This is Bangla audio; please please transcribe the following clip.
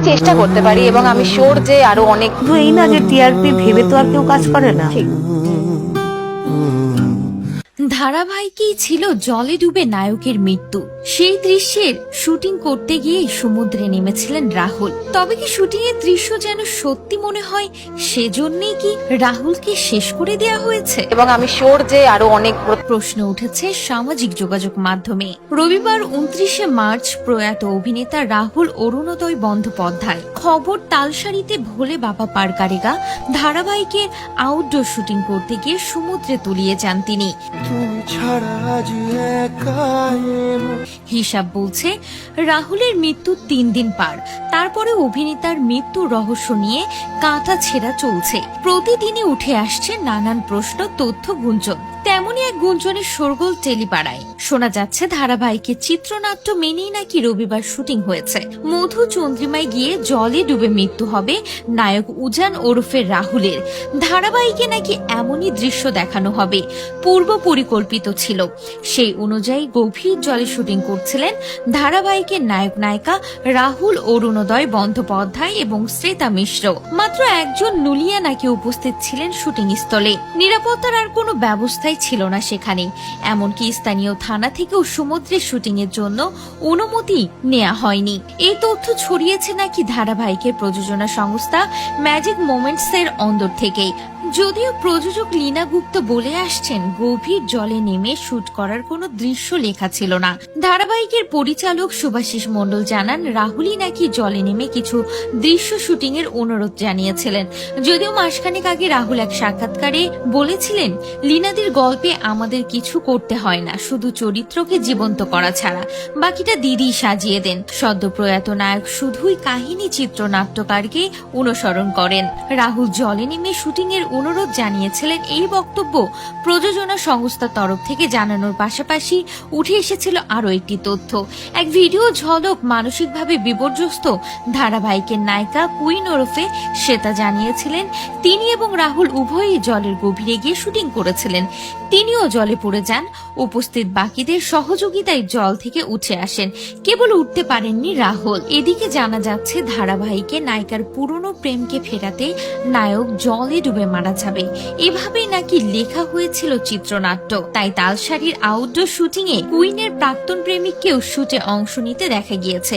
চেষ্টা করতে পারি এবং আমি শিওর যে আরো অনেক। তো এই না যে টিআরপি ভেবে তো আর কেউ কাজ করে না। ধারাবাহিকেই ছিল জলে ডুবে নায়কের মৃত্যু। সেই দৃশ্যের শুটিং করতে গিয়ে সমুদ্রে নেমেছিলেন রাহুল। তবে কি শুটিং এর দৃশ্য যেন সত্যি মনে হয়, সেজন্যই কি রাহুলকে শেষ করে দেয়া হয়েছে? এবং আমি শিওর যে আরো অনেক। প্রশ্ন উঠেছে সামাজিক যোগাযোগ মাধ্যমে। রবিবার 29শে মার্চ প্রয়াত অভিনেতা রাহুল অরুণোদয় বন্দ্যোপাধ্যায় খবর তালসারিতে ভোলে বাবা পার কারেগা ধারাবাহিকের আউটডোর শুটিং করতে গিয়ে সমুদ্রে তলিয়ে যান তিনি। হিসাব বলছে রাহুলের মৃত্যু 3 দিন পার। তারপরে অভিনেতার মৃত্যুর রহস্য নিয়ে কাঁটা ছেঁড়া চলছে। প্রতিদিনই উঠে আসছে নানান প্রশ্ন, তথ্য, গুঞ্জন। তেমনই এক গুঞ্জনের শোরগোল টেলিপাড়ায়। শোনা যাচ্ছে ধারাবাহিকের চিত্রনাট্য মেনেই নাকি রবিবার শুটিং হয়েছে। মধু চন্দ্রিমায় গিয়ে জলে ডুবে মৃত্যু হবে নায়ক উজান ওরফে রাহুলের। ধারাবাহিকে নাকি এমনই দৃশ্য দেখানো হবে, পূর্ব পরিকল্পিত ছিল। সেই অনুযায়ী গভীর জলে শুটিং করছিলেন ধারাবাহিকের নায়ক নায়িকা রাহুল অরুণোদয় বন্দ্যোপাধ্যায় এবং শ্রেতা মিশ্র। মাত্র একজন নুলিয়া নাকি উপস্থিত ছিলেন শুটিং স্থলে। নিরাপত্তার আর কোনো ব্যবস্থাই ছিল না সেখানে। এমনকি স্থানীয় থানা থেকেও সমুদ্রের শুটিং এর জন্য অনুমতি নেওয়া হয়নি। এই তথ্য ছড়িয়েছে নাকি ধারাবাহিকের প্রযোজনা সংস্থা ম্যাজিক মোমেন্টস এর অন্দর থেকেই। যদিও প্রযোজক লীনা গুপ্ত বলে আসছেন গভীর জলে নেমে শুট করার কোনো দৃশ্য লেখা ছিল না। ধারাবাহিকের পরিচালক সুভাষিস মণ্ডল জানান রাহুলই নাকি জলে নেমে কিছু দৃশ্য শুটিং এর অনুরোধ জানিয়েছিলেন। যদিও মাসখানেক আগে রাহুল এক সাক্ষাৎকারে বলেছিলেন, লীনাদির গল্পে আমাদের কিছু করতে হয় না, শুধু চরিত্রকে জীবন্ত করা ছাড়া, বাকিটা দিদি সাজিয়ে দেন। সদ্য প্রয়াত নায়ক শুধুই কাহিনী চিত্রনাট্যকারকে অনুসরণ করেন। রাহুল জলে নেমে শুটিং এর অনুরোধ জানিয়েছিলেন। এই বক্তব্য প্রযোজনা সংস্থার তরফ থেকে জানানোর পাশাপাশি উঠে এসেছিল আরো একটি তথ্য। এক ভিডিও ঝলক মানসিকভাবে বিপর্যস্ত ধারাবাহিকের নায়িকা কুইন ওরফে শ্বেতা জানিয়েছিলেন তিনি এবং রাহুল উভয়ই জলের গভীরে গিয়ে শুটিং করেছিলেন। তিনিও জলে পড়ে যান। উপস্থিত বাকিদের সহযোগিতায় জল থেকে উঠে আসেন, কেবল উঠতে পারেননি রাহুল। এদিকে জানা যাচ্ছে ধারাবাহিকে নায়িকার পুরনো প্রেমকে ফেরাতে নায়ক জলে ডুবে মারা যাবে, এভাবেই নাকি লেখা হয়েছিল চিত্রনাট্য। তাই তালসারির আউটডোর শুটিং এ কুইনের প্রাক্তন প্রেমিককেও শুটে অংশ নিতে দেখা গিয়েছে।